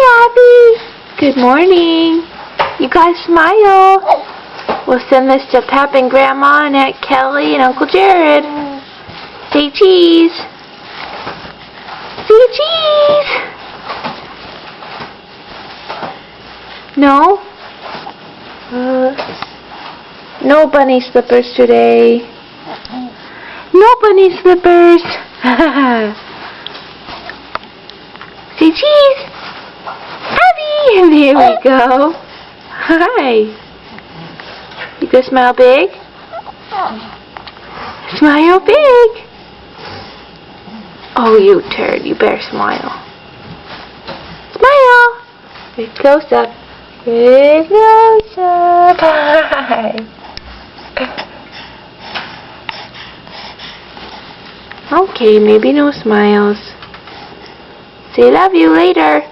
Abby. Good morning. You guys smile. We'll send this to Pep and Grandma and Aunt Kelly and Uncle Jared. Say cheese. Say cheese. No? No bunny slippers today. No bunny slippers. Say cheese. Abby. There we go. Hi. You gonna smile big? Smile big. Oh, you turd. You better smile. Smile. Big close up. Big close up. Hi. Okay, maybe no smiles. Say love you later.